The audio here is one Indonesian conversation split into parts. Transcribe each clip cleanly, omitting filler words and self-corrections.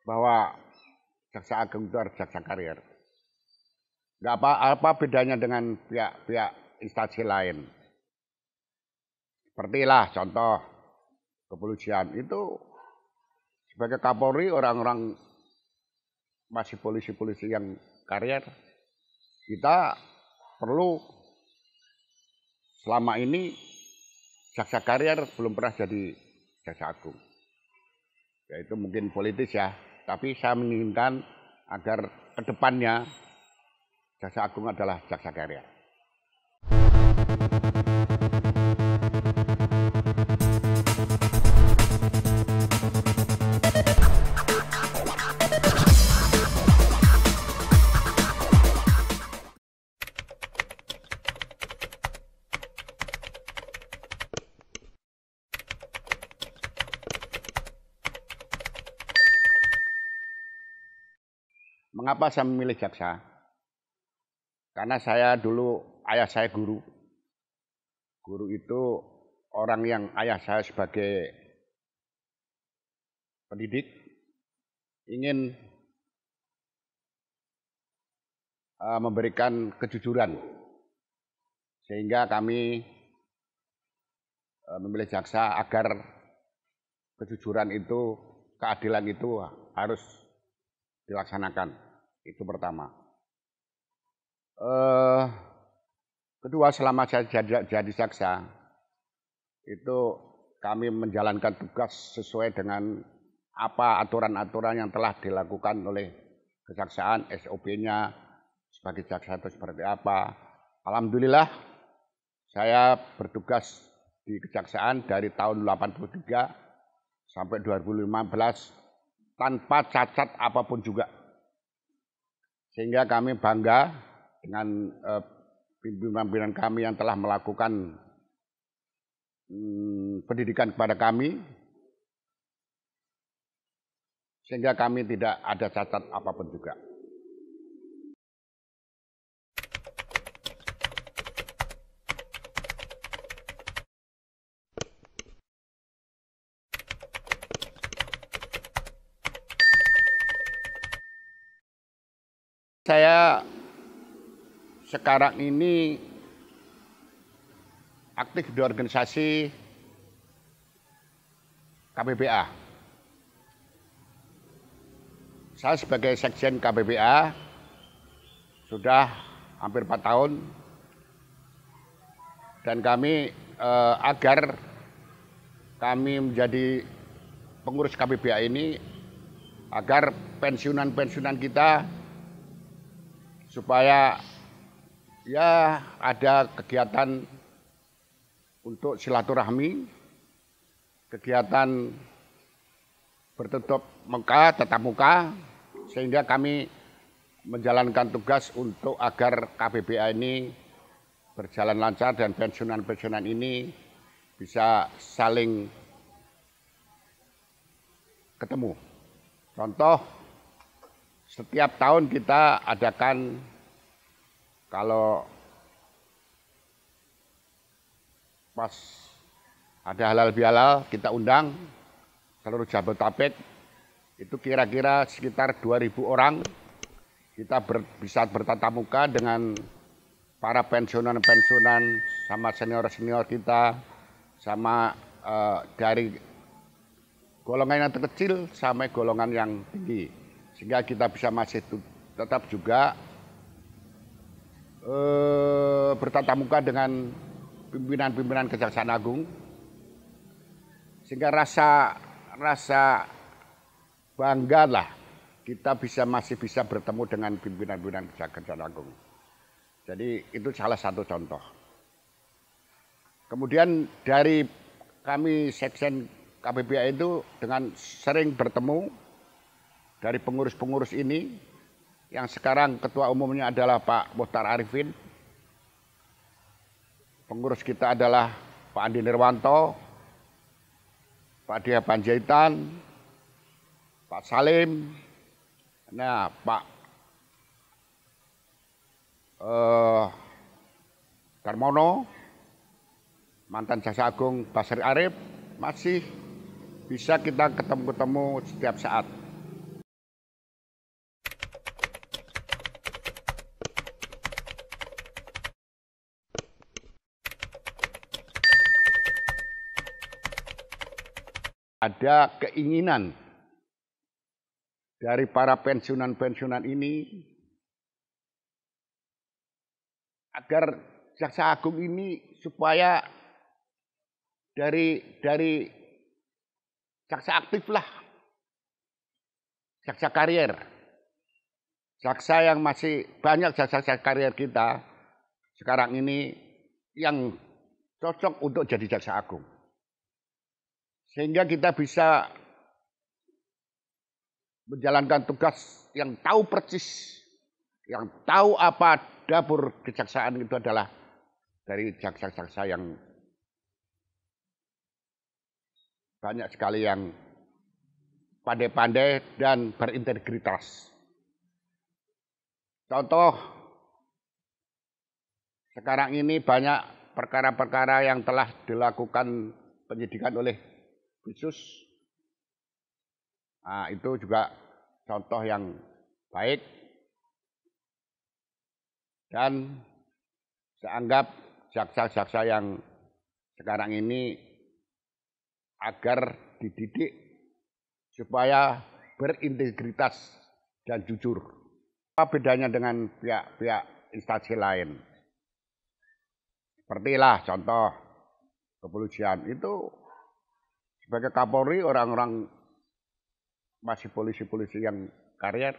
bahwa Jaksa Agung itu harus jaksa karier. Nggak apa bedanya dengan pihak-pihak instansi lain. Sepertilah contoh kepolisian itu sebagai Kapolri orang-orang masih polisi-polisi yang karier. Kita perlu selama ini jaksa karier belum pernah jadi jaksa agung. Ya itu mungkin politis ya, tapi saya menginginkan agar kedepannya jaksa agung adalah jaksa karier. Mengapa saya memilih jaksa? Karena saya dulu, ayah saya guru. Guru itu orang yang ayah saya sebagai pendidik ingin memberikan kejujuran. Sehingga kami memilih jaksa agar kejujuran itu, keadilan itu harus dilaksanakan. Itu pertama. Kedua, selama saya jadi jaksa, itu kami menjalankan tugas sesuai dengan apa aturan-aturan yang telah dilakukan oleh kejaksaan, SOP-nya sebagai jaksa itu seperti apa. Alhamdulillah, saya bertugas di kejaksaan dari tahun 83 sampai 2015 tanpa cacat apapun juga. Sehingga kami bangga dengan pimpinan-pimpinan kami yang telah melakukan pendidikan kepada kami. Sehingga kami tidak ada cacat apapun juga. Saya sekarang ini aktif di organisasi KPBA. Saya sebagai sekjen KPBA sudah hampir 4 tahun dan kami agar kami menjadi pengurus KPBA ini agar pensiunan-pensiunan kita supaya ya ada kegiatan untuk silaturahmi, kegiatan bertutup muka, tatap muka, sehingga kami menjalankan tugas untuk agar KPBA ini berjalan lancar dan pensiunan-pensiunan ini bisa saling ketemu. Contoh, setiap tahun kita adakan kalau pas ada halal bihalal kita undang seluruh Jabodetabek, itu kira-kira sekitar 2.000 orang kita bisa bertatap muka dengan para pensiunan-pensiunan sama senior-senior kita, sama dari golongan yang terkecil sampai golongan yang tinggi. Sehingga kita bisa masih tetap juga bertatap muka dengan pimpinan-pimpinan Kejaksaan Agung. Sehingga rasa bangga lah kita masih bisa bertemu dengan pimpinan-pimpinan Kejaksaan Agung. Jadi itu salah satu contoh. Kemudian dari kami sekjen KPBA itu dengan sering bertemu dari pengurus-pengurus ini, yang sekarang ketua umumnya adalah Pak Muhtar Arifin, pengurus kita adalah Pak Andi Nirwanto, Pak Dia Panjaitan, Pak Salim, nah Pak Darmono, mantan Jaksa Agung Basri Arif, masih bisa kita ketemu-ketemu setiap saat. ada keinginan dari para pensiunan-pensiunan ini agar Jaksa Agung ini supaya dari jaksa aktif lah, jaksa karier. Jaksa yang masih banyak jaksa karier kita sekarang ini yang cocok untuk jadi Jaksa Agung. Sehingga kita bisa menjalankan tugas yang tahu persis, yang tahu apa dapur kejaksaan itu adalah dari jaksa-jaksa yang banyak sekali yang pandai-pandai dan berintegritas. Contoh, sekarang ini banyak perkara-perkara yang telah dilakukan penyidikan oleh khusus. Nah, itu juga contoh yang baik. Dan saya anggap jaksa-jaksa yang sekarang ini agar dididik supaya berintegritas dan jujur. Apa bedanya dengan pihak-pihak instansi lain? Sepertilah contoh kepolisian itu sebagai Kapolri, orang-orang masih polisi-polisi yang karier,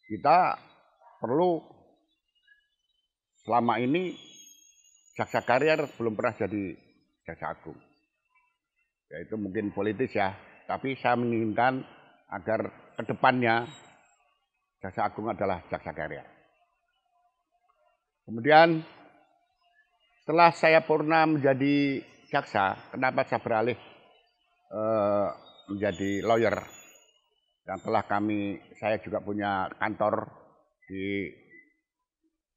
kita perlu selama ini jaksa karier belum pernah jadi Jaksa Agung. Ya itu mungkin politis ya, tapi saya menginginkan agar kedepannya Jaksa Agung adalah jaksa karier. Kemudian setelah saya purna menjadi jaksa, kenapa saya beralih menjadi lawyer? Dan saya juga punya kantor di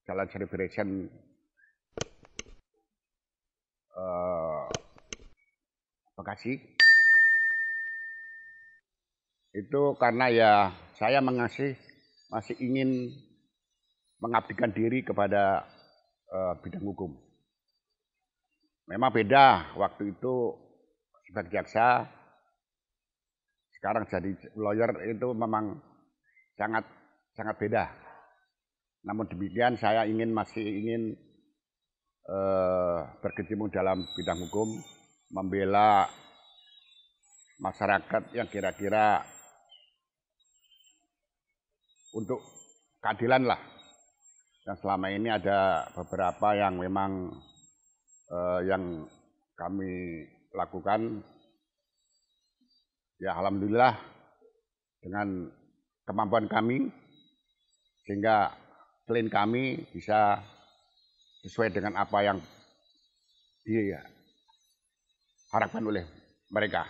Jalan Celebration Bekasi. Itu karena ya saya masih ingin mengabdikan diri kepada bidang hukum. Memang beda waktu itu sebagai jaksa, sekarang jadi lawyer itu memang sangat beda. Namun demikian saya masih ingin berkecimpung dalam bidang hukum, membela masyarakat yang kira-kira untuk keadilan lah. Dan selama ini ada beberapa yang memang yang kami lakukan, ya alhamdulillah dengan kemampuan kami, sehingga klien kami bisa sesuai dengan apa yang diharapkan oleh mereka.